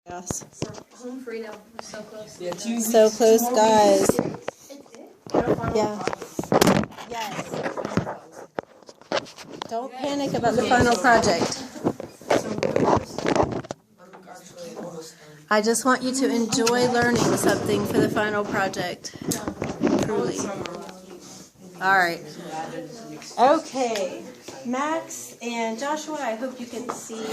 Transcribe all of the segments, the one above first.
Yes. So home freedom. We're so close. Yeah, 2 weeks. So close, guys. Yeah. Yes. Don't panic about the final project. I just want you to enjoy learning something for the final project. Truly. All right. Okay. Max and Joshua, I hope you can see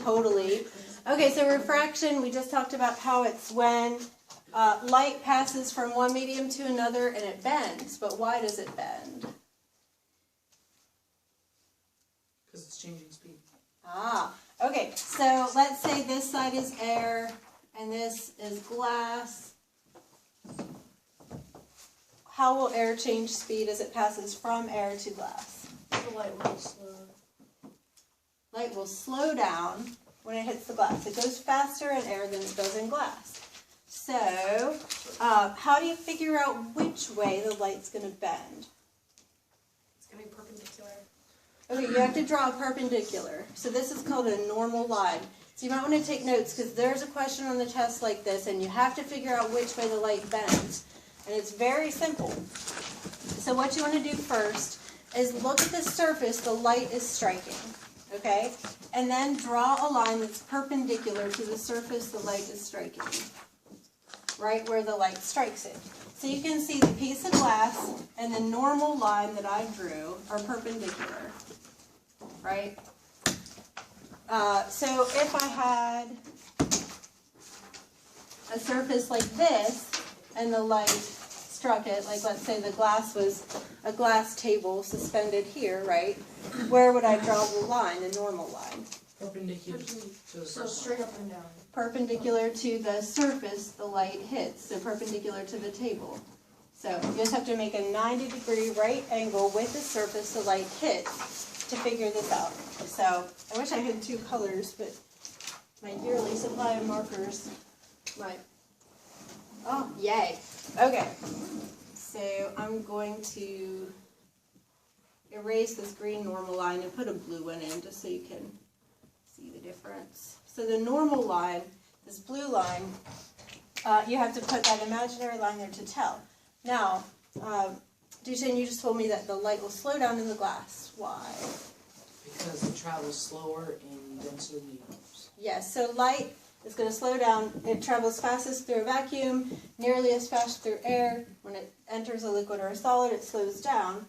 totally. Okay, so refraction, we just talked about how it's when light passes from one medium to another and it bends. But why does it bend? Because it's changing speed. Okay, so let's say this side is air and this is glass. How will air change speed as it passes from air to glass? The light will slow. Light will slow down when it hits the glass. It goes faster in air than it does in glass. So, how do you figure out which way the light's going to bend? It's going to be perpendicular. Okay, you have to draw a perpendicular. So this is called a normal line. So you might want to take notes because there's a question on the test like this and you have to figure out which way the light bends. And it's very simple. So what you want to do first is look at the surface the light is striking. Okay? And then draw a line that's perpendicular to the surface the light is striking. Right where the light strikes it. So you can see the piece of glass and the normal line that I drew are perpendicular. Right? So if I had a surface like this and the light struck it, like let's say the glass was a glass table suspended here, right? Where would I draw the line, the normal line? Perpendicular to the So straight up and down. Perpendicular to the surface the light hits, so perpendicular to the table. So you just have to make a 90-degree right angle with the surface the light hits to figure this out. So I wish I had two colors, but my yearly supply of markers might. Oh, yay. Okay. So I'm going to erase this green normal line and put a blue one in just so you can see the difference. So the normal line, this blue line, you have to put that imaginary line there to tell. Now, Duchenne, you just told me that the light will slow down in the glass. Why? Because it travels slower in denser mediums. Yes, so light is going to slow down. It travels fastest through a vacuum, nearly as fast through air. When it enters a liquid or a solid, it slows down.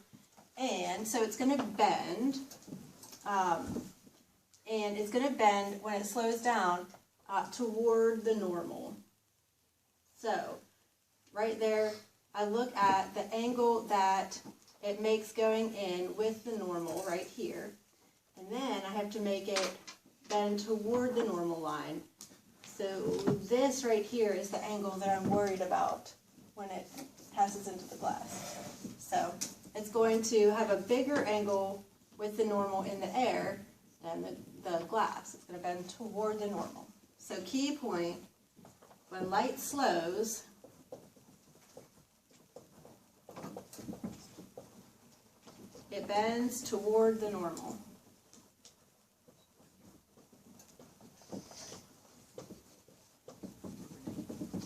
And so it's going to bend. And it's going to bend when it slows down toward the normal. So, right there, I look at the angle that it makes going in with the normal right here. And then I have to make it bend toward the normal line. So this right here is the angle that I'm worried about when it passes into the glass. So it's going to have a bigger angle with the normal in the air than the glass. It's going to bend toward the normal. So key point, when light slows, it bends toward the normal.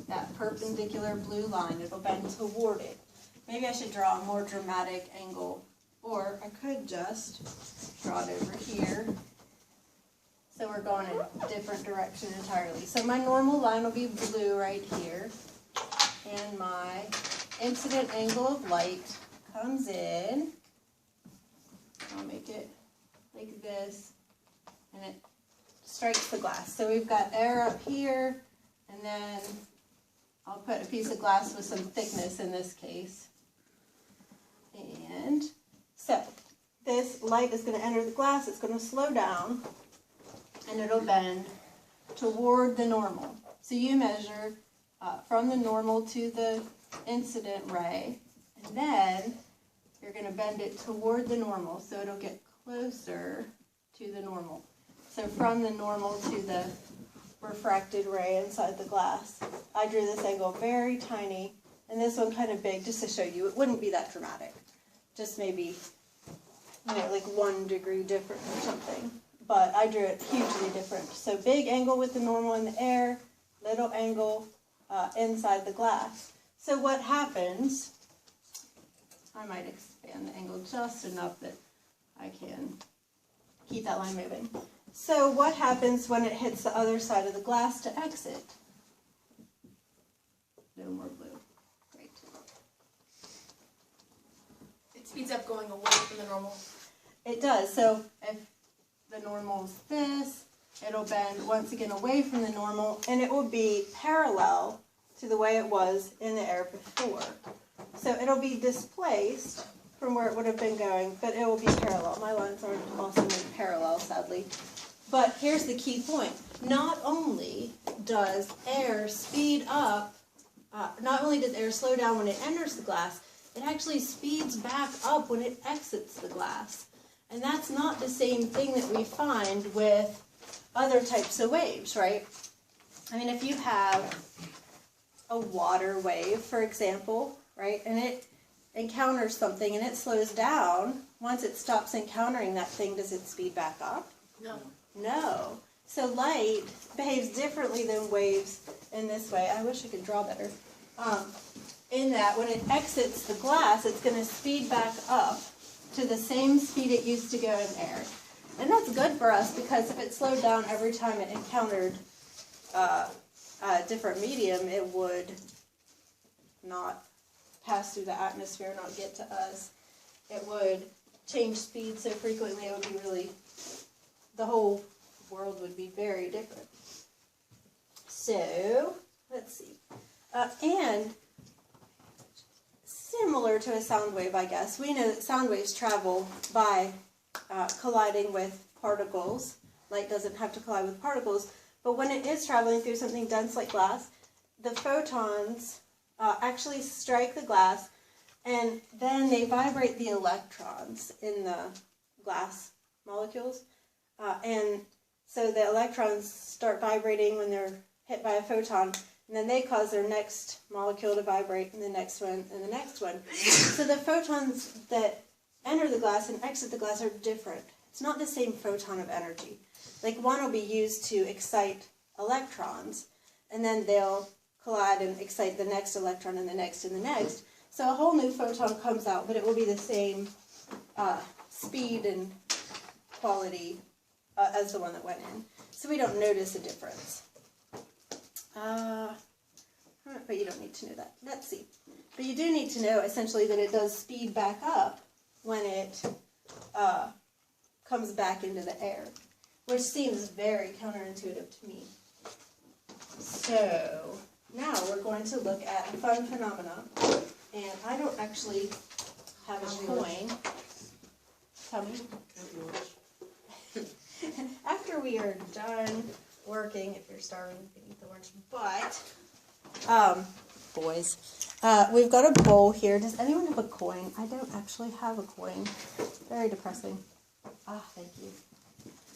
That perpendicular blue line, it'll bend toward it. Maybe I should draw a more dramatic angle, or I could just draw it over here. So we're going a different direction entirely. So my normal line will be blue right here, and my incident angle of light comes in. I'll make it like this, and it strikes the glass. So we've got air up here, and then I'll put a piece of glass with some thickness in this case. And so this light is going to enter the glass, it's going to slow down, and it'll bend toward the normal. So you measure from the normal to the incident ray, and then you're going to bend it toward the normal, so it'll get closer to the normal. So from the normal to the refracted ray inside the glass. I drew this angle very tiny, and this one kind of big, just to show you. It wouldn't be that dramatic. Just maybe, like 1 degree different or something. But I drew it hugely different. So big angle with the normal in the air, little angle inside the glass. So what happens, I might expand the angle just enough that I can keep that line moving. So what happens when it hits the other side of the glass to exit? No more blue. Great. It speeds up going away from the normal. It does. So if the normal is this, it'll bend once again away from the normal, and it will be parallel to the way it was in the air before. So it'll be displaced from where it would have been going, but it will be parallel. My lines aren't also made parallel, sadly. But here's the key point. Not only does air speed up, not only does air slow down when it enters the glass, it actually speeds back up when it exits the glass. And that's not the same thing that we find with other types of waves, right? I mean, if you have a water wave, for example, right, and it encounters something and it slows down, once it stops encountering that thing, does it speed back up? No. No. So light behaves differently than waves in this way. I wish I could draw better. In that when it exits the glass, it's going to speed back up to the same speed it used to go in air. And that's good for us because if it slowed down every time it encountered a different medium, it would not pass through the atmosphere, not get to us. It would change speed so frequently, it would be really, the whole world would be very different. So, let's see. And similar to a sound wave, I guess, we know that sound waves travel by colliding with particles. Light doesn't have to collide with particles, but when it is traveling through something dense like glass, the photons actually strike the glass, and then they vibrate the electrons in the glass molecules. And so the electrons start vibrating when they're hit by a photon, and then they cause their next molecule to vibrate, and the next one, and the next one. So the photons that enter the glass and exit the glass are different. It's not the same photon of energy. Like one will be used to excite electrons, and then they'll collide and excite the next electron and the next and the next. So a whole new photon comes out, but it will be the same speed and quality as the one that went in. So we don't notice a difference. But you don't need to know that. Let's see. But you do need to know essentially that it does speed back up when it comes back into the air, which seems very counterintuitive to me. So now we're going to look at a fun phenomenon. And I don't actually have a coin. Tell me. After we are done working, if you're starving, you can eat the lunch. But, boys, we've got a bowl here. Does anyone have a coin? I don't actually have a coin. Very depressing. Thank you.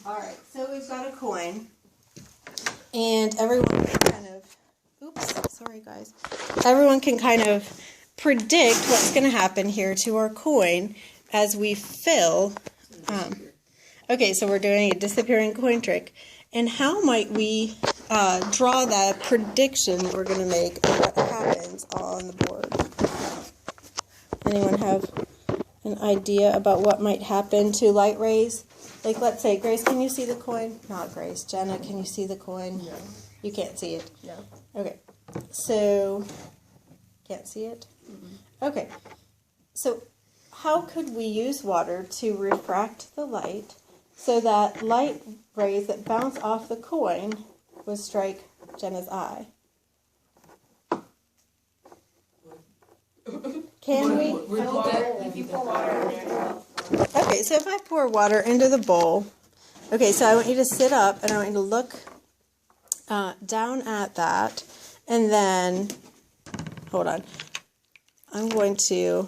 All right, so we've got a coin. And everyone can kind of, sorry guys. Everyone can kind of predict what's going to happen here to our coin as we fill. Okay, so we're doing a disappearing coin trick. And how might we draw that prediction that we're going to make of what happens on the board? Anyone have an idea about what might happen to light rays? Like, let's say, Grace, can you see the coin? Not Grace. Jenna, can you see the coin? No. You can't see it? No. Okay. So, can't see it? Mm-hmm. Okay. So, how could we use water to refract the light so that light rays that bounce off the coin would strike Jenna's eye? Can we? If you pour water in there. Okay, so if I pour water into the bowl, okay, so I want you to sit up and I want you to look down at that, and then, hold on, I'm going to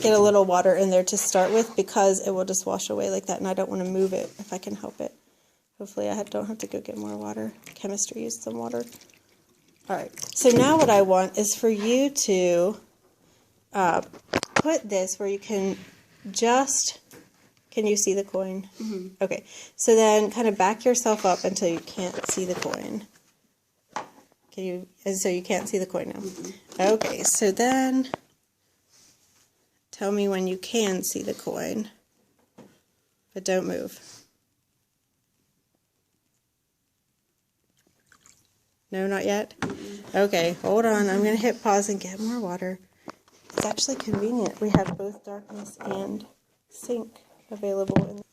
get a little water in there to start with because it will just wash away like that, and I don't want to move it if I can help it. Hopefully I don't have to go get more water. Chemistry used some water. Alright, so now what I want is for you to put this where you can just, can you see the coin? Mm-hmm. Okay, so then kind of back yourself up until you can't see the coin. Can you, and so you can't see the coin now? Okay, so then tell me when you can see the coin, but don't move. No, not yet? Okay, hold on. I'm going to hit pause and get more water. It's actually convenient. We have both darkness and sync available.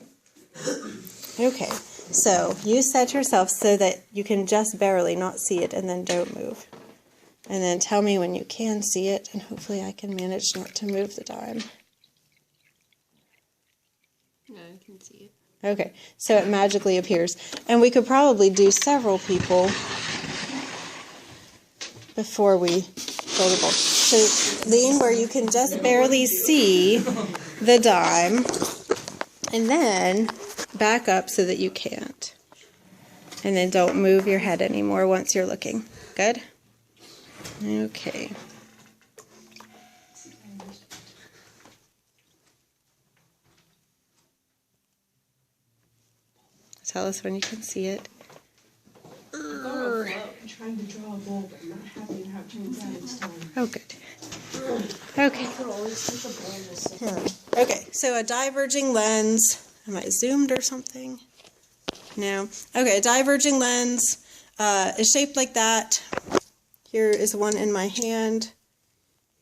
Okay, so you set yourself so that you can just barely not see it and then don't move. And then tell me when you can see it, and hopefully I can manage not to move the dime. No, I can see it. Okay, so it magically appears. And we could probably do several people before we fill the bowl. So lean where you can just barely see the dime, and then back up so that you can't. And then don't move your head anymore once you're looking. Good? Okay. Tell us when you can see it. I'm trying to draw a bowl, but I'm not happy how it turns out this time. Oh, good. Okay. I could always take a bowl and just sit. Okay, so a diverging lens. Am I zoomed or something? No. Okay, a diverging lens is shaped like that. Here is one in my hand.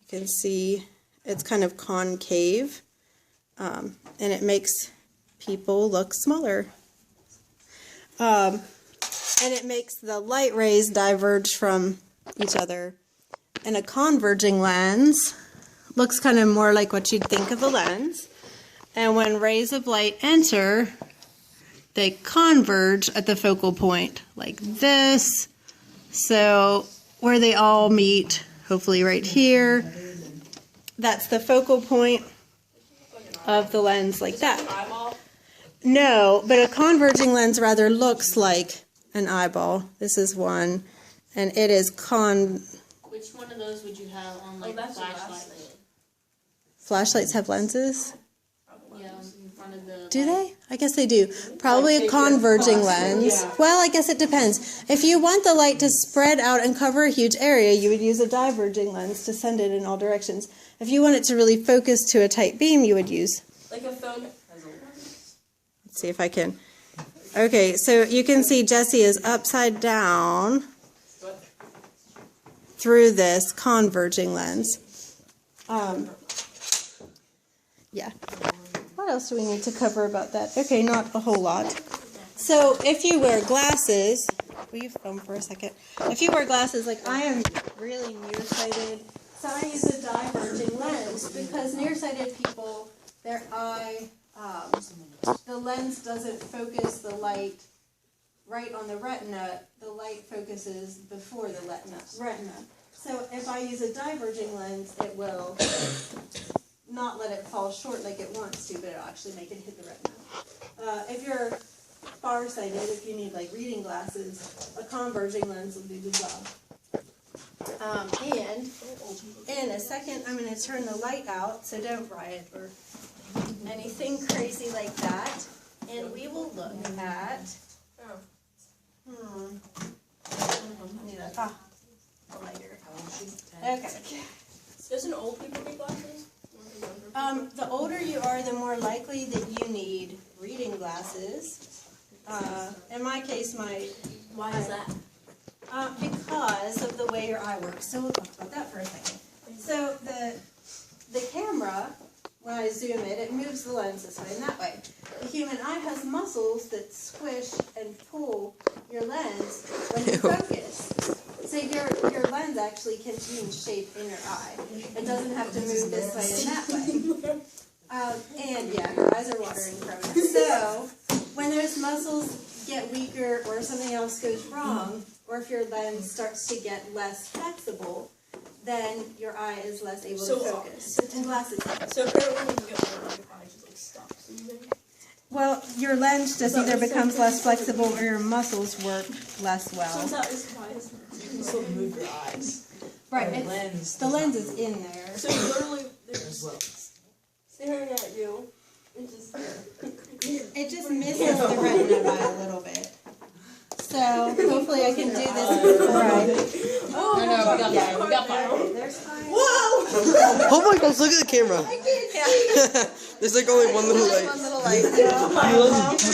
You can see it's kind of concave, and it makes people look smaller. And it makes the light rays diverge from each other. And a converging lens looks kind of more like what you'd think of a lens. And when rays of light enter, they converge at the focal point like this. So where they all meet, hopefully right here, that's the focal point of the lens like that. Eyeball? No, but a converging lens rather looks like an eyeball. This is one, and it is Which one of those would you have on like that's the flashlight? last Flashlights have lenses? Yeah, in front of the. Do they? I guess they do. Probably a converging lens. Well, I guess it depends. If you want the light to spread out and cover a huge area, you would use a diverging lens to send it in all directions. If you want it to really focus to a tight beam, you would use. Like a phone. Let's see if I can. Okay, so you can see Jessie is upside down through this converging lens. Yeah. What else do we need to cover about that? Okay, not a whole lot. So if you wear glasses, will you film for a second? If you wear glasses, like I am really nearsighted, so I use a diverging lens because nearsighted people, their eye, the lens doesn't focus the light right on the retina. The light focuses before the retina. So if I use a diverging lens, it will not let it fall short like it wants to, but it'll actually make it hit the retina. If you're farsighted, if you need like reading glasses, a converging lens will do the job. And in a second, I'm going to turn the light out, so don't riot or anything crazy like that. And we will look at. A lighter. Okay. Doesn't old people need glasses? The older you are, the more likely that you need reading glasses. In my case, Why is that? because of the way your eye works. So we'll talk about that for a second. So the camera, when I zoom it, it moves the lens this way and that way. The human eye has muscles that squish and pull your lens when you focus. So your lens actually can change shape in your eye. It doesn't have to move this way and that way. And yeah, your eyes are watering from it. So when those muscles get weaker or something else goes wrong, or if your lens starts to get less flexible, then your eye is less able to focus. And glasses. So apparently when you get older, your eye just like stops moving. Well, your lens just either becomes less flexible or your muscles work less So well. that is why it's You can still move your eyes. Right. The lens. The lens is in there. So you literally they're as just well. staring at you. It just It just misses the retina by a little bit. So hopefully I can do this before I. Oh, No, we got fire. We got fire. Okay, there's fire. Whoa! Oh my gosh, look at the camera. There's like only one little light. One little light. You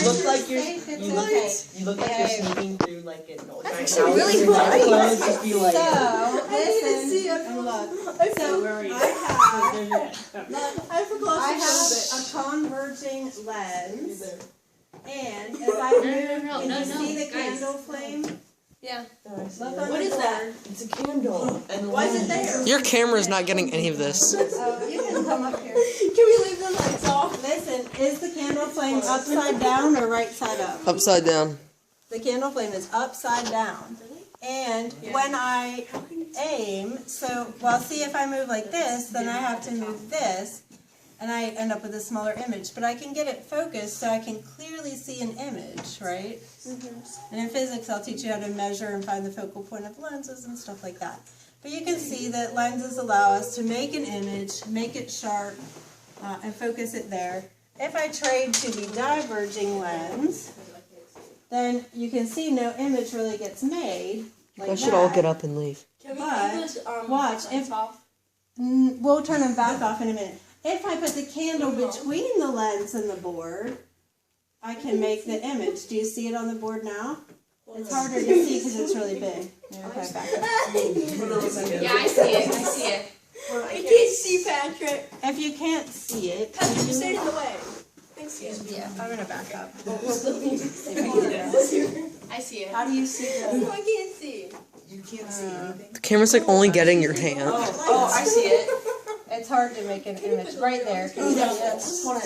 look like you're Okay. you look like you're sneaking through like an old giant house. really Your bright. clothes just be like So, listen and look. So, I forgot. I have a converging lens, and if I move, No, can you see the guys. candle flame? Yeah. Look on What the is that? board. It's a candle. And Why is it there? Your camera's not getting any of this. Oh, you can come up here. Can we leave the lights off? Listen, is the candle flame upside down or right side up? Upside down. The candle flame is upside down. And when I aim, well, see if I move like this, then I have to move this, and I end up with a smaller image. But I can get it focused so I can clearly see an image, right? And in physics, I'll teach you how to measure and find the focal point of lenses and stuff like that. But you can see that lenses allow us to make an image, make it sharp, and focus it there. If I trade to the diverging lens, then you can see no image really gets made. Like I should that. all get up and leave. Can we But, leave this, watch, if- off? We'll turn them back off in a minute. If I put the candle between the lens and the board, I can make the image. Do you see it on the board now? It's harder to see because it's really big. Okay, back up. Yeah, I see it. I see it. I can't see Patrick. If you can't see it, Patrick, you stayed in the way. Thanks, you. yeah, I'm gonna back up. I see it. How do you see Oh, the? I can't see. you can't see anything. The camera's like only getting your hand. Oh, I see it. It's hard to make an image right there. Can you see it? Hold on.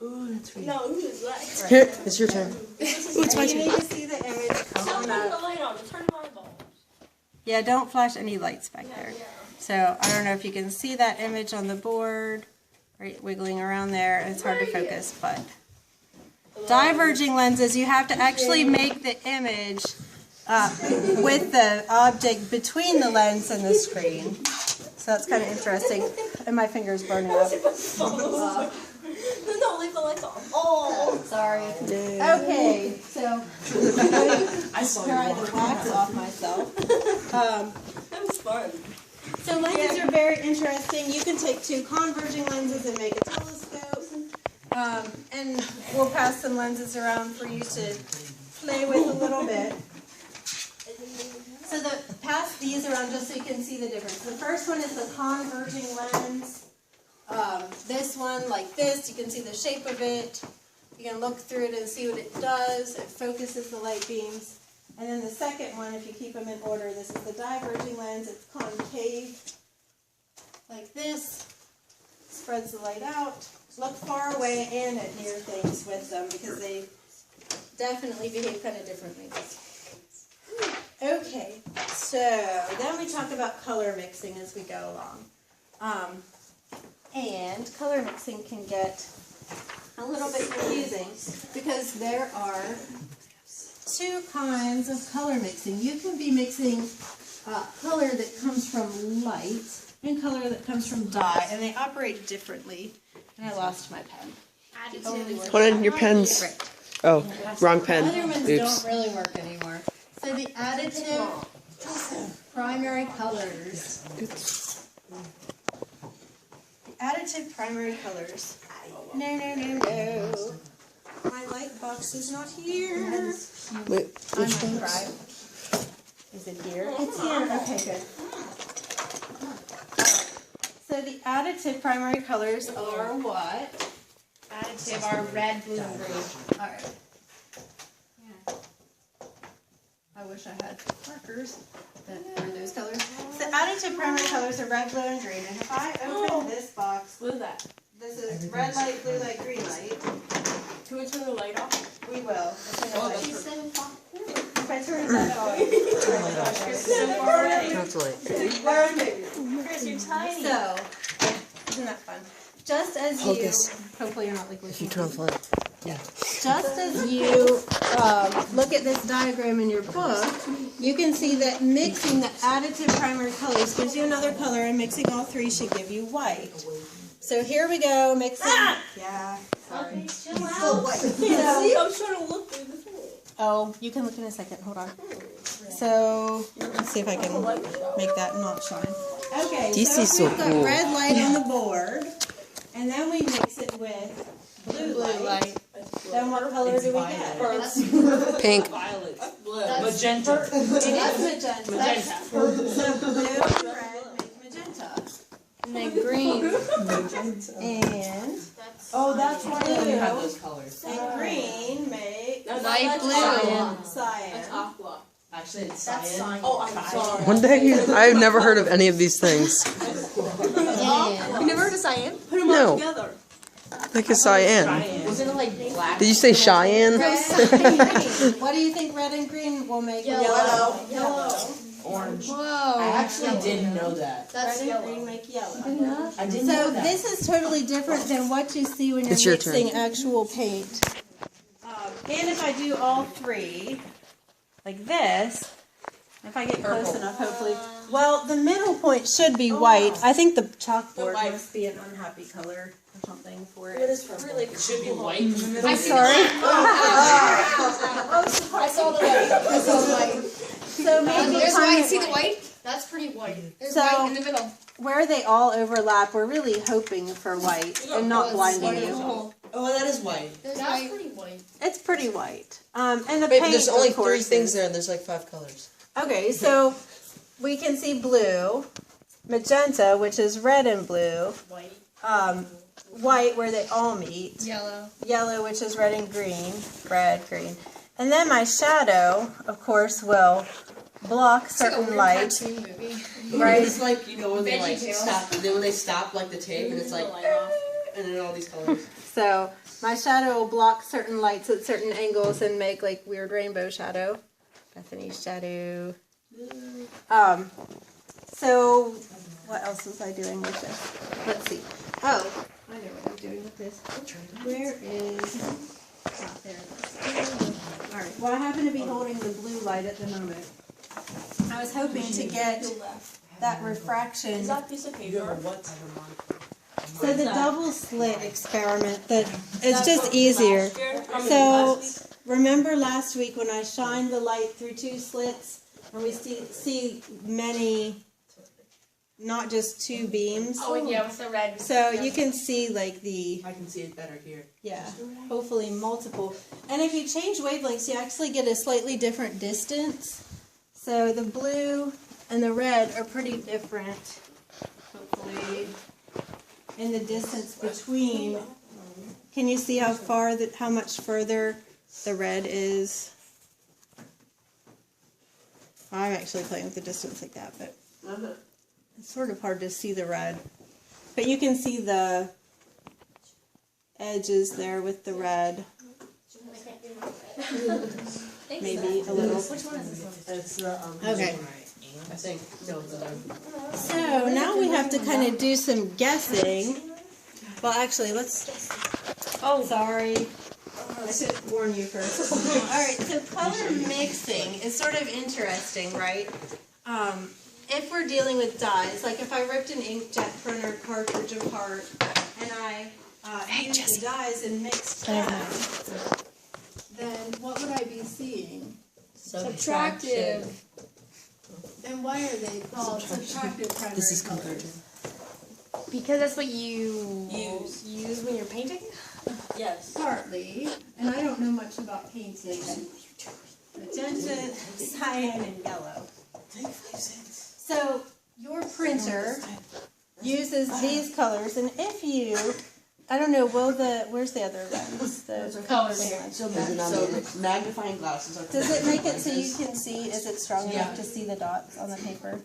Ooh, that's really No, who is that? Here, it's your turn. Ooh, it's my turn. You need to see the image. Come Don't on turn up. the light on. Turn the light on. Yeah, don't flash any lights back there. So I don't know if you can see that image on the board, right, wiggling around there. It's hard to focus, but diverging lenses, you have to actually make the image with the object between the lens and the screen. So that's kind of interesting. And my finger's burning up. No, leave the lights on. Oh, Sorry. Okay, so I saw try you. the wax off myself. that was fun. So lenses are very interesting. You can take two converging lenses and make a telescope. And we'll pass some lenses around for you to play with a little bit. So pass these around just so you can see the difference. The first one is the converging lens. This one, like this, you can see the shape of it. You can look through it and see what it does. It focuses the light beams. And then the second one, if you keep them in order, this is the diverging lens. It's concave, like this. Spreads the light out. Look far away and at near things with them because they definitely behave kind of differently. Okay, so then we talk about color mixing as we go along. And color mixing can get a little bit confusing because there are two kinds of color mixing. You can be mixing color that comes from light and color that comes from dye, and they operate differently. And I lost my pen. Additive. Hold on, your pen's. Right. Oh, wrong pen. Other ones Oops. don't really work anymore. So the additive primary colors. The additive primary colors. No. My light box is not here. Wait, I might cry. Is it here? It's here. Okay, good. So the additive primary colors are what? Additive are red, blue, and green. Alright. Yeah. I wish I had markers that were those colors. So additive primary colors are red, blue, and green. And if I open this box, What is that? this is red light, blue light, green light. Can we turn the light off? We will. She said If I turn that on. That's late. Chris, you're tiny. So, isn't that fun? Just as Hold you, this. hopefully you're not like You listening. turn off the light. Yeah. Just as you look at this diagram in your book, you can see that mixing the additive primary colors gives you another color, and mixing all three should give you white. So here we go, mixing. Yeah, sorry. chill out. See, I'm trying to look through this hole. Oh, you can look in a second. Hold on. So let's see if I can make that not shine. Okay, This so is so we've got cool. red light on the board, and then we mix it with blue light. Then what color do we get? Pink. Violet. That's- Magenta. It is magenta. Magenta. So blue and red make magenta. And then green. And That's why we have those colors. and green make light blue. cyan. Aqua. Actually, it's That's cyan. cyan. Oh, I'm sorry. One day, I've never heard of any of these things. You never heard of cyan? Put them No. all together. Like a cyan. Cyan. Wasn't it like black? Did you say Cheyenne? Red and green. What do you think red and green will make? Yellow. Yellow. Orange. I Whoa. actually didn't know that. That's Red and yellow. green make yellow. I didn't know So that. this is totally different than what you see when you're It's your mixing turn. actual paint. And if I do all three, like this, if I get close enough, hopefully. Well, the middle point should be white. I think the chalkboard white. must be an unhappy color or something for it. It should be white in the middle. I see Sorry. I saw the white. So maybe There's kind white. of- See the white? That's pretty white. There's So- white in the middle. where they all overlap, we're really hoping for white and not blinding you. Oh, that is white. That's pretty white. It's pretty white. And the Wait, but paint, there's only of course, three things is- there, and there's like 5 colors. Okay, so we can see blue, magenta, which is red and blue, white where they all meet, Yellow. yellow, which is red and green, red, green. And then my shadow, of course, will block certain light, Cartoon movie. right? It's like, you know, when they like VeggieTales. stop, when they stop like the tape and it's like, and then all these colors. So my shadow will block certain lights at certain angles and make like weird rainbow shadow. Bethany's shadow. So what else was I doing with this? Let's see. Oh, I know what I'm doing with this. Where is? There it is. All right. Well, I happen to be holding the blue light at the moment. I was hoping to get that refraction. Is that piece of paper? So the double slit experiment, that it's just easier. So remember last week when I shined the light through 2 slits, and we see many, not just 2 beams. Oh, yeah, with the red. So you can see like the, I can see it better here. yeah, hopefully multiple. And if you change wavelengths, you actually get a slightly different distance. So the blue and the red are pretty different, hopefully, in the distance between. Can you see how far that, how much further the red is? I'm actually playing with the distance like that, but it's sort of hard to see the red. But you can see the edges there with the red. Maybe a little. Which one is this one? It's the, Okay. I think, no, it's the So now we have to kind of do some guessing. Well, actually, let's. Oh, sorry. I should warn you first. All right. So color mixing is sort of interesting, right? If we're dealing with dyes, like if I ripped an inkjet printer cartridge apart and I used the dyes and mixed them, then what would I be seeing? Subtractive. And why are they called subtractive primary This is colors? comparative. Because that's what you use when you're painting? Yes. Partly, and I don't know much about painting. Magenta, cyan, and yellow. So your printer uses these colors, and if you, I don't know, where's the other lens? The Colors. So magnifying glasses are. Does it make it so you can see? Is it strong enough to see the dots on the paper?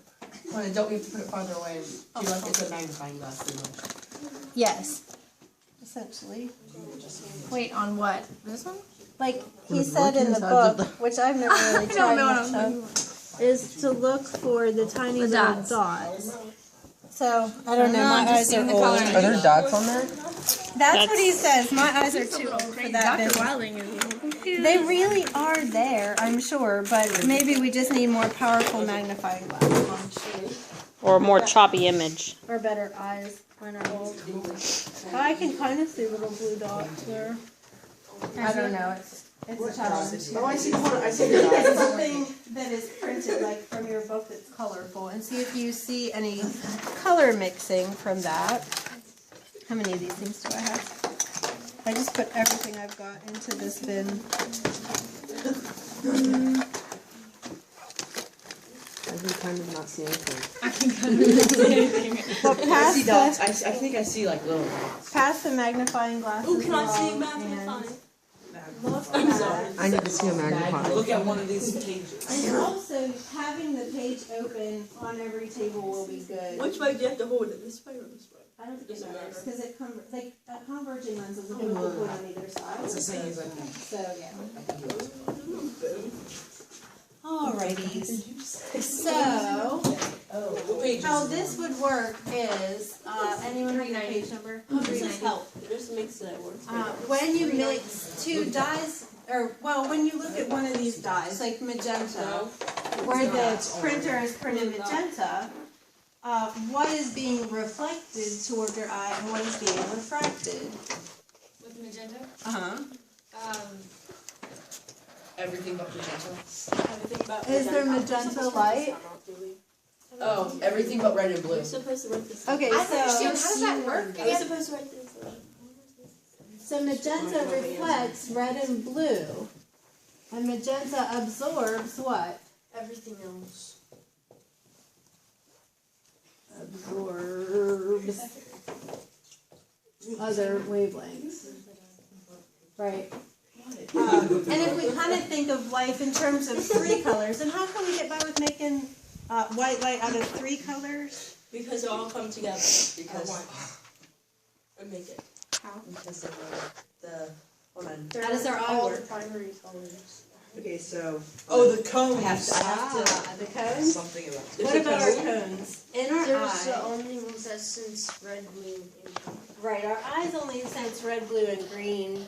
Well, don't we have to put it farther away? Do you like it's a magnifying glass pretty much? Yes, essentially. Wait, on what? This one? Like he said in the book, which I've never really tried much of, is to look for the tiny The little dots. dots. So I don't know. No, My just eyes are seeing the old. color. Are there dots on there? That's what he says. My eyes are too old for that. business. Wilding is. They really are there, I'm sure, but maybe we just need more powerful magnifying glasses Or a more choppy image. or better eyes when I'm old. But I can kind of see little blue dots there. I don't know. It's It's a challenge. Oh, I see the one. I see the It's dots. something that is printed like from your book that's colorful, and see if you see any color mixing from that. How many of these things do I have? I just put everything I've got into this bin. I can kind of not see anything. Well, I see dots. I think I see like little dots. Pass the magnifying glass. Oh, can I see along, magnifying? and look I'm at- sorry. I need to see a magnifier. Look at one of these pages. And also, having the page open on every table will be good. Which way do you have to hold it? This way or this way? I don't think it Doesn't matters, matter. because it like a converging lens is a chemical point on either side. It's the same as I think. So, yeah. Boom. Alrighty. So, What page how is it this would work is, anyone read the page number? This is help. It just makes it work. When you mix two dyes, or, well, when you look at one of these dyes, like magenta, where the printer is printed magenta, what is being reflected toward your eye and what is being refracted? With magenta? Uh-huh. Everything but magenta. Everything about Is there magenta light? Oh, everything but red and blue. You're supposed to write this. Okay, I don't understand. so, How does that work? You're supposed to write this. so magenta reflects red and blue, and magenta absorbs what? Everything else. Absorbs other wavelengths. Right. And if we kind of think of life in terms of three colors, and how can we get by with making white light out of three colors? Because they all come together. Because And make it. because of the hold on. How does our eye all work? the primary colors. Okay, so the cones. I have to The cones? something about What about our cones? In our There's eye, only ones that sense red, blue, and green. right, our eyes only sense red, blue, and green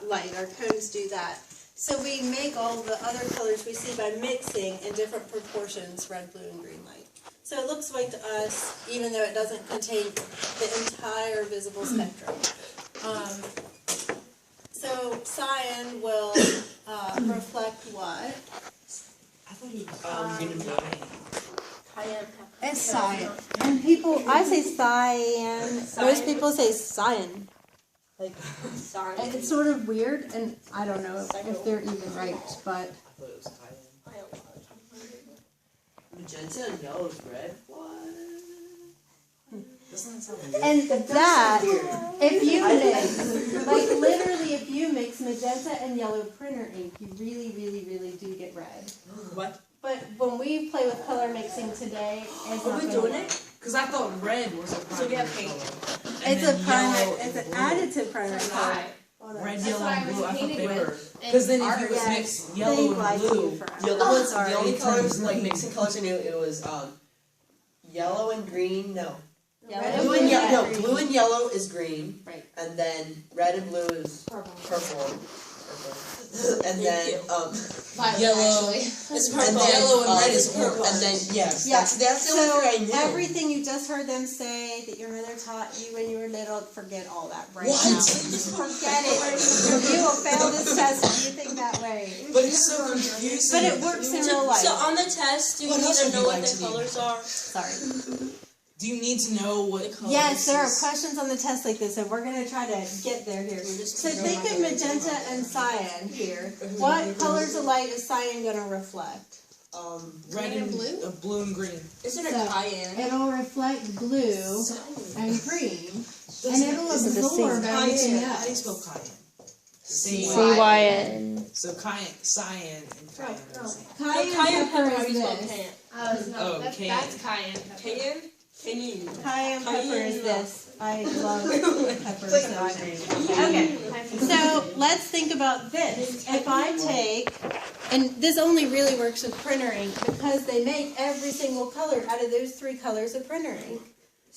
light. Our cones do that. So we make all the other colors we see by mixing in different proportions, red, blue, and green light. So it looks white to us, even though it doesn't contain the entire visible spectrum. So cyan will reflect what? I thought you green and blue. Cayenne pepper. It's cyan. And people, I say cyan. Most people say cyan. Like, Sorry. and it's sort of weird, and I don't know if they're even right, but I thought it was cayenne. Magenta and yellow is red. What? Doesn't that sound weird? and that if you mix, like literally, if you mix magenta and yellow printer ink, you really do get red. What? But when we play with color mixing today, it's Are not we gonna doing work. it? Because I thought red was a So primary we have pink. color. It's And a then primary. yellow It's and an blue. additive primary color. Red, That's yellow, why and I was blue. I thought painting they with were. And Because then if art, you was yes. mix yellow Think and like blue, you forever. Yeah, the ones, Sorry. the only colors, like mixing colors I knew, it was yellow and green. No, Yellow blue and and yellow. green. No, blue and yellow is green. Right. And then red and blue is purple. And then yellow. it's And then yellow and red is orange. And then yes, Yeah. that's the only So thing I knew. everything you just heard them say that your mother taught you when you were little, forget all that right What? now. Forget it. You will fail this test if you think that way. But it's so confusing. But it works in real life. So on the test, do you What need else to would know you what like the to do? colors are? Sorry. Do you need to know what color Yes, there are this is? questions on the test like this, and we're going to try to get there here. So think of magenta and cyan here. What colors of light is cyan going to reflect? Red and blue? Blue and green. Isn't it So, cayenne? It'll reflect blue and green, and it'll Is it the absorb same? everything How do you else. spell cayenne? CYN. So cyan and cayenne are the same. Cayenne Cayenne pepper pepper, how do is you spell this. cayenne? Oh, that's cayenne. cayenne pepper. Cayenne? Cayenne. Cayenne pepper is Cayenne. this. I love peppers. Okay, so let's think about this. If I take, and this only really works with printer ink because they make every single color out of those three colors of printer ink.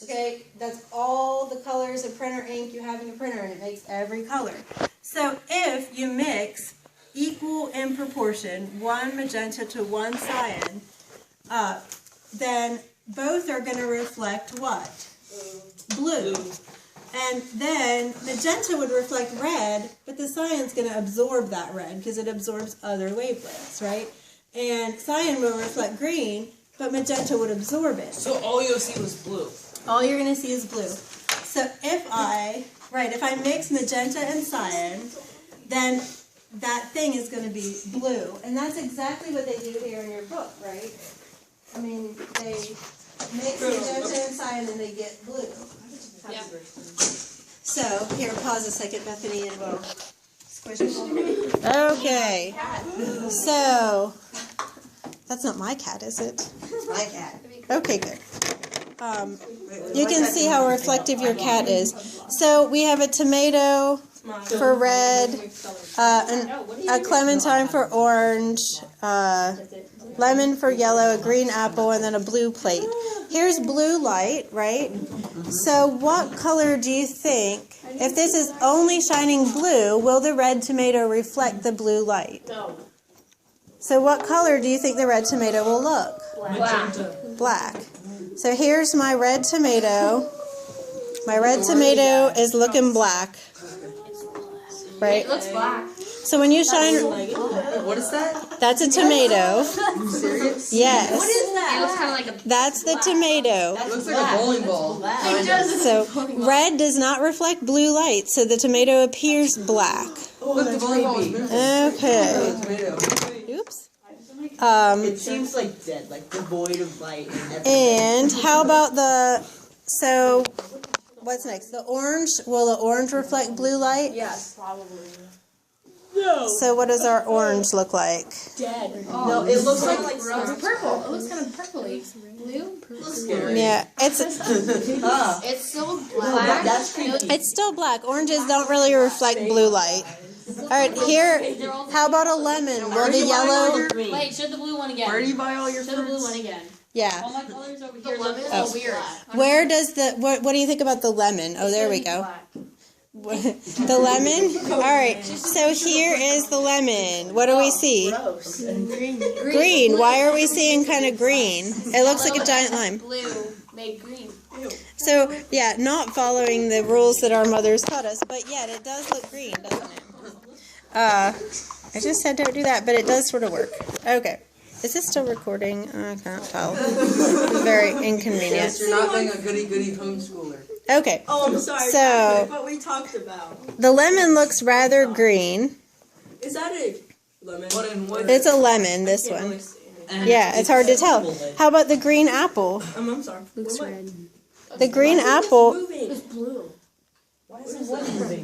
Okay, that's all the colors of printer ink you have in your printer, and it makes every color. So if you mix equal in proportion, one magenta to one cyan, then both are going to reflect what? Blue. And then magenta would reflect red, but the cyan's going to absorb that red because it absorbs other wavelengths, right? And cyan will reflect green, but magenta would absorb it. So all you'll see was blue. All you're going to see is blue. So if I mix magenta and cyan, then that thing is going to be blue. And that's exactly what they do here in your book, right? I mean, they mix magenta and cyan and they get blue. Yeah. So, here, pause a second, Bethany, and we'll squish it. Okay. So, that's not my cat, is it? It's my cat. Okay, good. You can see how reflective your cat is. So, we have a tomato for red, a clementine for orange, lemon for yellow, a green apple, and then a blue plate. Here's blue light, right? So what color do you think, if this is only shining blue, will the red tomato reflect the blue light? No. So what color do you think the red tomato will look? Magenta. Black. So here's my red tomato. My red tomato is looking black. Right? It looks black. So when you shine, What is that? that's a tomato. Are you serious? Yes. It looks kind of like a. That's the tomato. It looks like a bowling ball. So red does not reflect blue light, so the tomato appears black. Look, the bowling ball is moving. Okay. Tomato. Oops. It seems like dead, like devoid of light and everything. And how about so what's next? The orange, will the orange reflect blue light? Yes, probably. So what does our orange look like? Dead. No, it looks like It's purple. It looks kind of purpley. Blue? scary. Yeah, it's It's still black. That's creepy. it's still black. Oranges don't really reflect blue light. All right, here, how about a lemon? Will the yellow? Wait, show the blue one again. Where do you buy all your Show the blue fruits? one again. Yeah. All my colors over here look Oh. weird. Where does what do you think about the lemon? Oh, there we go. The lemon? All right. So here is the lemon. What do we see? Gross. And green. Green. Why are we seeing kind of green? It looks like a giant lime. Blue made green. So, yeah, not following the rules that our mothers taught us, but yet it does look green, doesn't it? I just said don't do that, but it does sort of work. Okay. Is this still recording? I can't tell. Very inconvenient. Yes, you're not being a goody-goody homeschooler. Okay. Oh, I'm sorry. So- Patrick, what we talked about. The lemon looks rather green. Is that a lemon? What and what? It's a lemon, this Can't one. really see it. And Yeah, it's hard to tell. How about the green apple? I'm sorry. Looks red. The green apple, Moving. It's blue. What is this?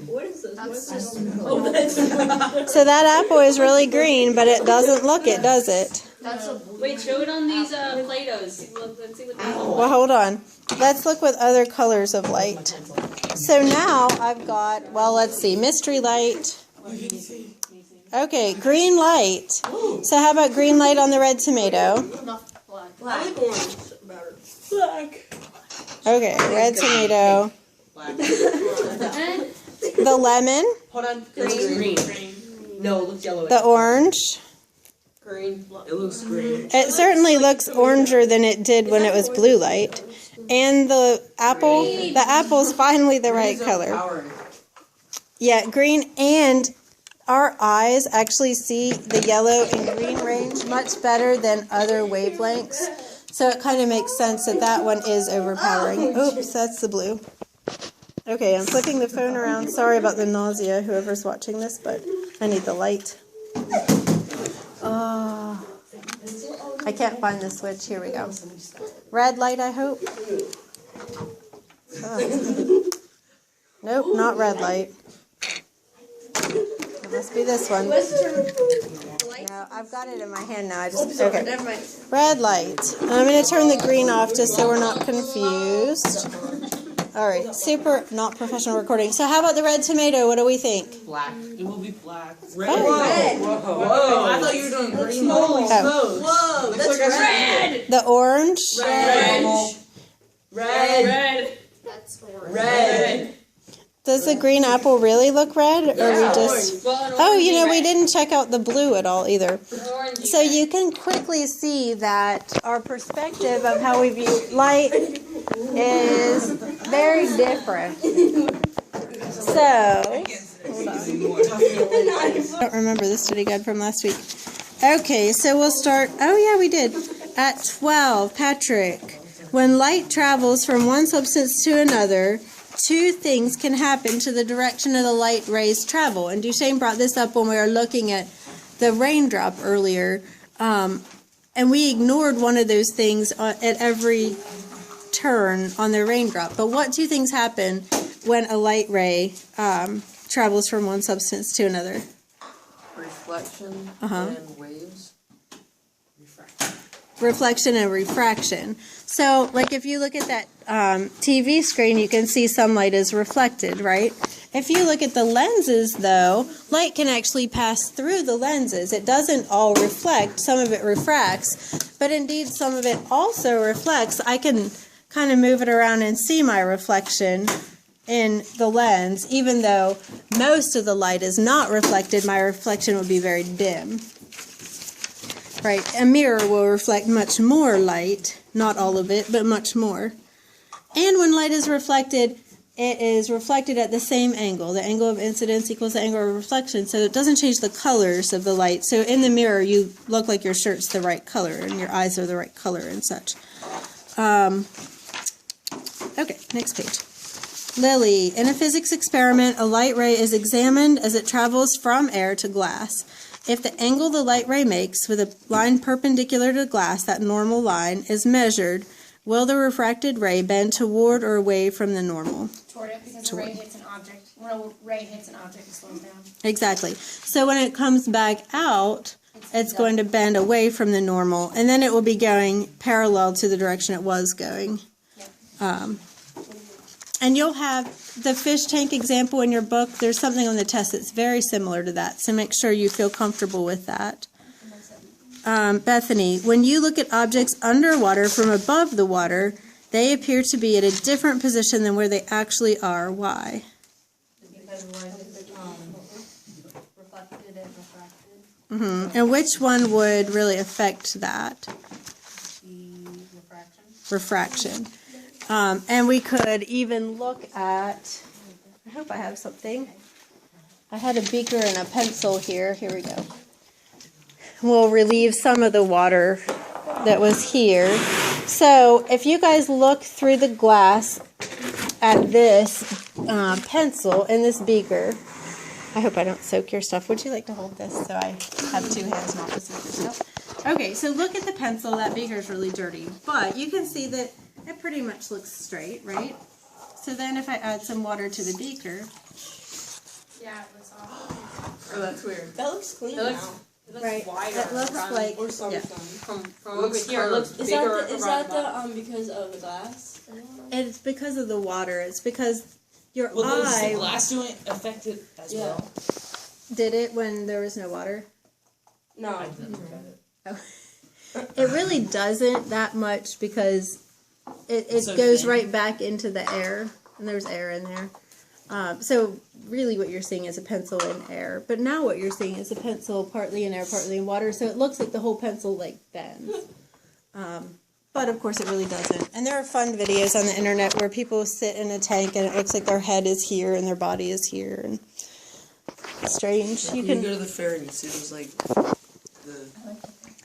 What is this? That's What's just this? so that apple is really green, but it doesn't look it, does it? That's a Wait, show it on these Play-Dohs. Let's see what they look Well, hold on. Let's look with other colors of light. So now I've got, well, let's see, mystery light. Okay, green light. So how about green light on the red tomato? black. I like orange better. Black. Okay, red tomato. The lemon, Hold on. It's green. No, it looks yellow. the orange. green. It looks green. It certainly looks oranger than it did when it was blue light. And the apple's finally the right color. Power. Yeah, green, and our eyes actually see the yellow and green range much better than other wavelengths. So it kind of makes sense that that one is overpowering. Oops, that's the blue. Okay, I'm flipping the phone around. Sorry about the nausea, whoever's watching this, but I need the light. Oh, I can't find the switch. Here we go. Red light, I hope. Oh. Nope, not red light. It must be this one. No, I've got it in my hand now. Okay. Red light. I'm going to turn the green off just so we're not confused. All right, super not professional recording. So how about the red tomato? What do we think? Black. It will be black. Red. Oh. Whoa. I thought you were doing green. Oh. Whoa, that's red. The orange. Red. Red. Red. That's orange. Red. Does the green apple really look red, or we just? Oh, you know, we didn't check out the blue at all either. So you can quickly see that our perspective of how we view light is very different. So, hold on. I don't remember the study guide from last week. Okay, so we'll start. Oh yeah, we did. At 12, Patrick. When light travels from one substance to another, two things can happen to the direction of the light rays travel. And Duchesne brought this up when we were looking at the raindrop earlier. And we ignored one of those things at every turn on the raindrop. But what two things happen when a light ray travels from one substance to another? Reflection and waves. Reflection and refraction. So, like if you look at that TV screen, you can see some light is reflected, right? If you look at the lenses, though, light can actually pass through the lenses. It doesn't all reflect. Some of it refracts, but indeed some of it also reflects. I can kind of move it around and see my reflection in the lens. Even though most of the light is not reflected, my reflection would be very dim. Right, a mirror will reflect much more light, not all of it, but much more. And when light is reflected, it is reflected at the same angle. The angle of incidence equals the angle of reflection, so it doesn't change the colors of the light. So in the mirror, you look like your shirt's the right color and your eyes are the right color and such. Okay, next page. Lily, in a physics experiment, a light ray is examined as it travels from air to glass. If the angle the light ray makes with a line perpendicular to glass, that normal line, is measured, will the refracted ray bend toward or away from the normal? Toward it, because the ray hits an object. When a ray hits an object, it slows down. Exactly. So when it comes back out, it's going to bend away from the normal, and then it will be going parallel to the direction it was going. And you'll have the fish tank example in your book. There's something on the test that's very similar to that, so make sure you feel comfortable with that. Bethany, when you look at objects underwater from above the water, they appear to be at a different position than where they actually are. Why? Because light is reflected and refracted. And which one would really affect that? The refraction. Refraction. And we could even look at, I hope I have something. I had a beaker and a pencil here. Here we go. We'll relieve some of the water that was here. So if you guys look through the glass at this pencil in this beaker, I hope I don't soak your stuff. Would you like to hold this so I have two hands and not to soak your stuff? Okay, so look at the pencil. That beaker is really dirty, but you can see that it pretty much looks straight, right? So then if I add some water to the beaker. Yeah, it looks off. Oh, that's weird. That looks clean It now. looks, it looks Right, wider. it looks like, Or some yeah. sun. From over here, it looks Is bigger. that the because of the glass? It's because of the water. It's because your Well, does the eye glass doing affect it as Yeah. well? did it when there was no water. No. I didn't look at it. It really doesn't that much because it So goes thin. right back into the air, and there's air in there. So really what you're seeing is a pencil in air, but now what you're seeing is a pencil partly in air, partly in water, so it looks like the whole pencil like bends. But of course it really doesn't. And there are fun videos on the internet where people sit in a tank and it looks like their head is here and their body is here, and it's strange. You You can go to the fair and you see those like the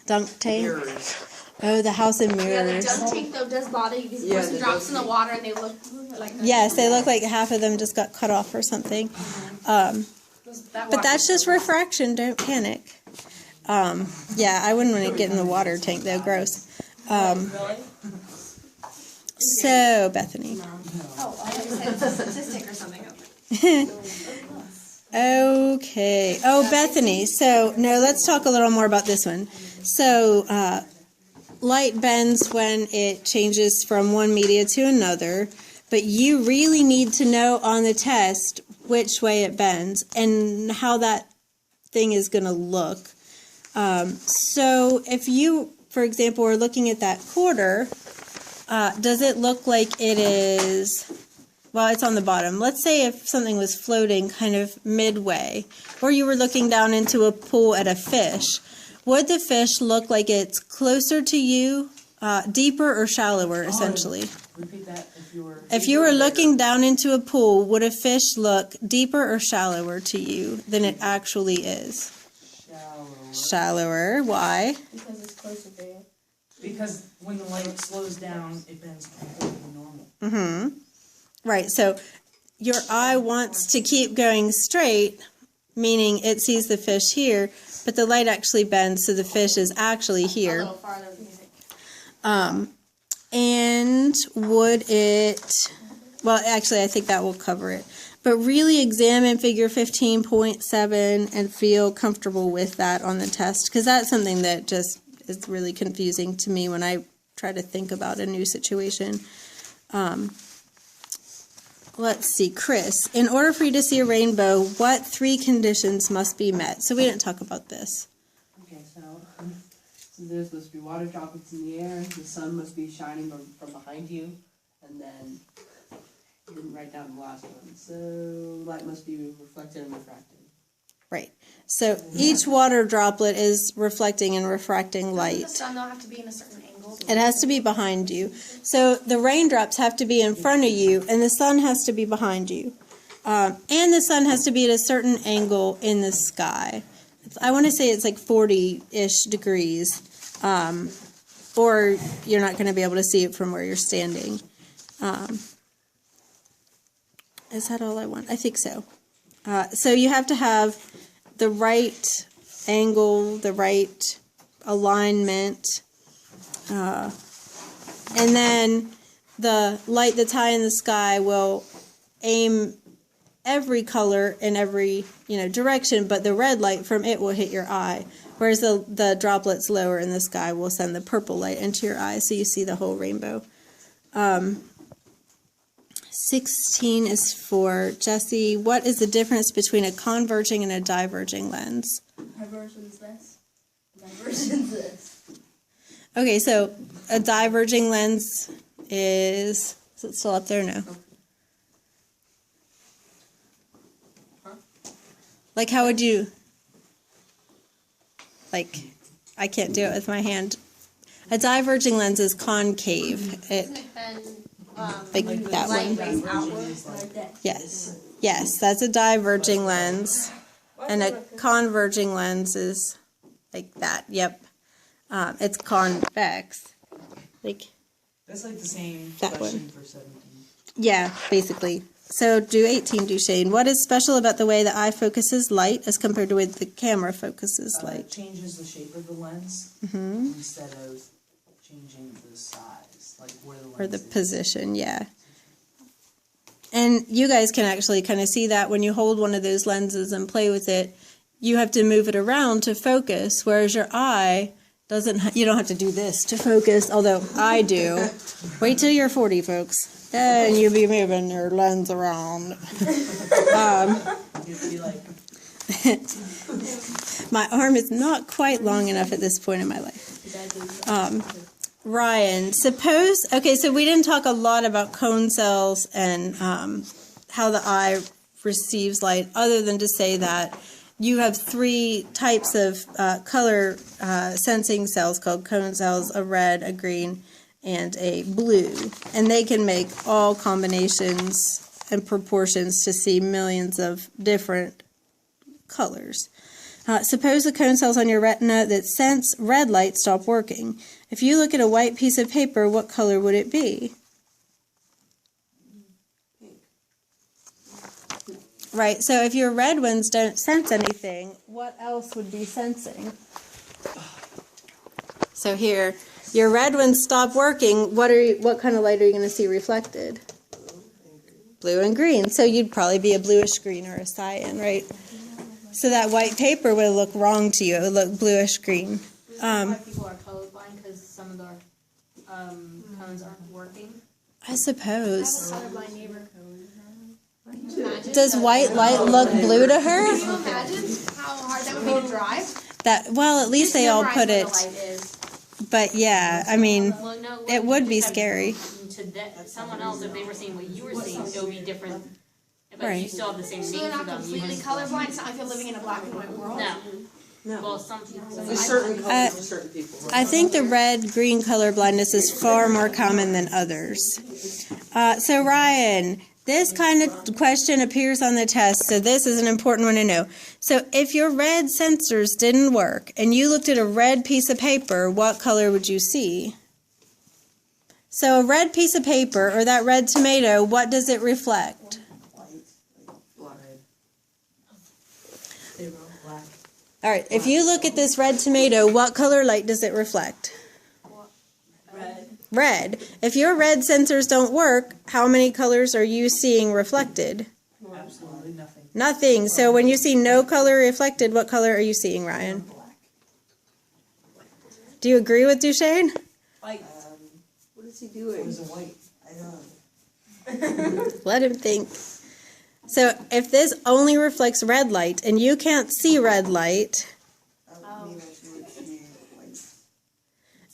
dunk tank. mirrors. Oh, the house in Yeah, the mirrors. dunk tank though does bother you because the Yeah, person the drops in dunk the water and they look like Yes, they look like half of them just got cut off or something. But that's just refraction. Don't panic. Yeah, I wouldn't want to get in the water tank though. Gross. So, Bethany. Oh, I said statistic or something. Okay. Oh, Bethany. So, no, let's talk a little more about this one. So, light bends when it changes from one media to another, but you really need to know on the test which way it bends and how that thing is going to look. So, if you, for example, are looking at that quarter, does it look like it is well, it's on the bottom. Let's say if something was floating kind of midway, or you were looking down into a pool at a fish, would the fish look like it's closer to you, deeper or shallower, essentially? Repeat that If you were looking down into a pool, would a fish look deeper or shallower to you than it actually is? Shallower. Why? Because it's closer to you. Because when the light slows down, it bends completely normal. Mm-hmm. Right, so your eye wants to keep going straight, meaning it sees the fish here, but the light actually bends, so the fish is actually A here. little farther than you think. And would it, well, actually, I think that will cover it. But really examine figure 15.7 and feel comfortable with that on the test, because that's something that just is really confusing to me when I try to think about a new situation. Let's see, Chris, in order for you to see a rainbow, what 3 conditions must be met? So we didn't talk about this. Okay, so there's supposed to be water droplets in the air, the sun must be shining from behind you, and then you didn't write down the last one. So light must be reflected and refracted. Right. So each water droplet is reflecting and refracting The light. sun, they'll have to be in a certain angle. It has to be behind you. So the raindrops have to be in front of you, and the sun has to be behind you. And the sun has to be at a certain angle in the sky. I want to say it's like 40-ish degrees, or you're not going to be able to see it from where you're standing. Is that all I want? I think so. So you have to have the right angle, the right alignment, and then the light that's high in the sky will aim every color in every direction, but the red light from it will hit your eye, whereas the droplets lower in the sky will send the purple light into your eye, so you see the whole rainbow. 16 is for Jesse. What is the difference between a converging and a diverging lens? Diversion's this. Diversion's this. Okay, so a diverging lens is it still up there? No. Like, how would you, like, I can't do it with my hand. A diverging lens is concave. Doesn't it bend, Like that light one. rays outward? Yes. Yes, that's a diverging lens. And a converging lens is like that. Yep. It's convex. Like, That's like the same That question for 17. yeah, basically. So do 18, Duchesne. What is special about the way the eye focuses light as compared to the way the camera focuses It light? changes the shape of the lens instead of changing the size, like where the lens Or the is. position, yeah. And you guys can actually kind of see that when you hold one of those lenses and play with it. You have to move it around to focus, whereas your eye doesn't. You don't have to do this to focus, although I do. Wait till you're 40, folks. Then you'll be moving your lens around. You'd be like, My arm is not quite long enough at this point in my life. Ryan, suppose, okay, so we didn't talk a lot about cone cells and how the eye receives light, other than to say that you have 3 types of color sensing cells called cone cells, a red, a green, and a blue. And they can make all combinations and proportions to see millions of different colors. Suppose the cone cells on your retina that sense red light stop working. If you look at a white piece of paper, what color would it be? Right, so if your red ones don't sense anything, what else would be sensing? So here, your red ones stop working. What kind of light are you going to see reflected? Blue and green. So you'd probably be a bluish green or a cyan, right? So that white paper would look wrong to you. It would look bluish green. Why people are colorblind, because some of their cones aren't working. I suppose. I have a colorblind neighbor. Does white light look blue to her? Can you imagine how hard that would be to drive? Well, at least they all put it. Memorize what the light is. But yeah, I mean, Well, no, it you would be just have- scary. To someone else, if they were seeing what you were seeing, it would be different. But you Right. still have the same So name they're for not them. completely colorblind. It's not like they're living in a black and white world. No. No. Well, some people. There's certain colors for certain people. I think the red-green color blindness is far more common than others. So Ryan, this kind of question appears on the test, so this is an important one to know. So if your red sensors didn't work and you looked at a red piece of paper, what color would you see? So a red piece of paper, or that red tomato, what does it reflect? Black. Black. All right, if you look at this red tomato, what color light does it reflect? Red. Red. If your red sensors don't work, how many colors are you seeing reflected? Absolutely nothing. Nothing. So when you see no color reflected, what color are you seeing, Ryan? Black. Do you agree with Duchesne? White. What is he It doing? was a white. I know. Let him think. So if this only reflects red light and you can't see red light, I mean, I should see white.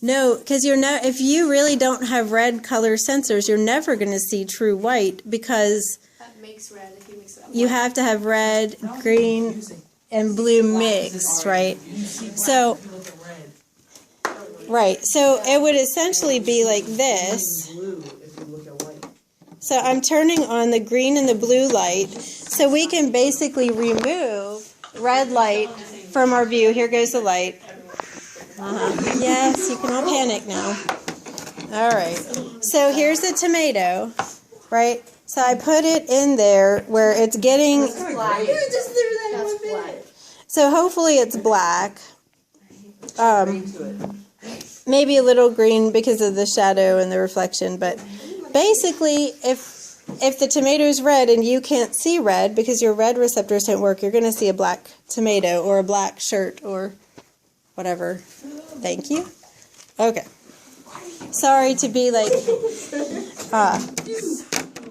no, because if you really don't have red color sensors, you're never going to see true white because That makes red if you mix it up. you have to have red, green, and blue mixed, right? So, If you look at red, right. So it would essentially be like this. Blue if you look at white. So I'm turning on the green and the blue light so we can basically remove red light from our view. Here goes the light. Yes, you can all panic now. All right. So here's the tomato, right? So I put it in there where it's getting, Black. You just threw that in one bit. so hopefully it's black. Into it. Maybe a little green because of the shadow and the reflection, but basically if the tomato's red and you can't see red because your red receptors don't work, you're going to see a black tomato or a black shirt or whatever. Thank you. Okay. Sorry to be like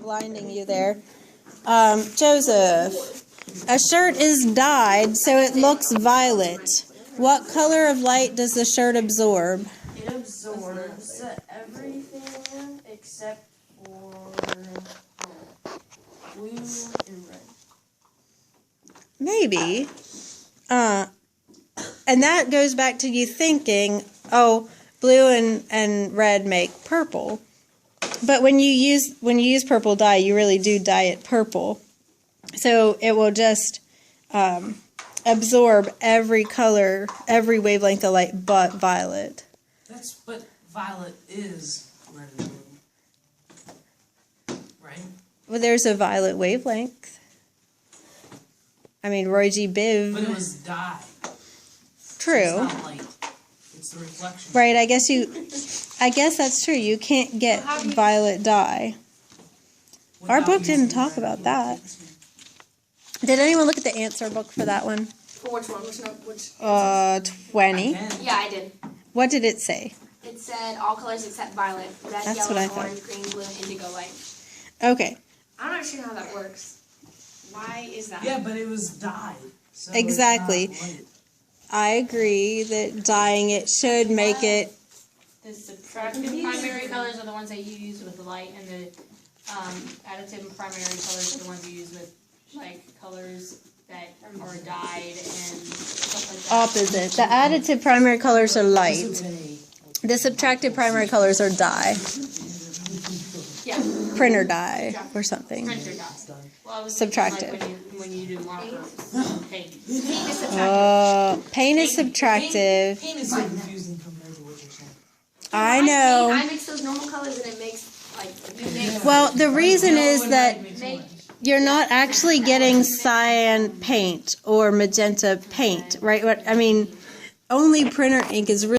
blinding you there. Joseph, a shirt is dyed so it looks violet. What color of light does the shirt absorb? It absorbs everything except for blue and red. Maybe. And that goes back to you thinking, oh, blue and red make purple. But when you use purple dye, you really do dye it purple. So it will just absorb every color, every wavelength of light but violet. but violet is red and blue. Right? Well, there's a violet wavelength. I mean, Roy G. Biv. But it was dye. True. It's not light. It's the reflection. Right, I guess that's true. You can't get violet dye. Our book didn't talk about that. Did anyone look at the answer book for that one? For which one? Which? 20. Yeah, I did. What did it say? It said all colors except violet, red, That's yellow, what I thought. orange, green, blue, and indigo light. Okay. I'm not sure how that works. Why is that? Yeah, but it was dyed. So Exactly. It's not light. I agree that dyeing it should make it. The subtractive primary colors are the ones that you use with the light, and the additive primary colors are the ones you use with like colors that are dyed and stuff like that. Opposite. The additive primary colors are light. The subtractive primary colors are dye. Yeah, Printer dye or something. printer dye. Well, I was Subtractive. thinking, like when you do markers, paint. Paint is subtractive. Paint is so confusing compared to what you're saying. I know. I mix those normal colors and it makes like. Well, the reason is that Make you're not actually getting cyan paint or magenta paint, right? What I mean, only printer ink is really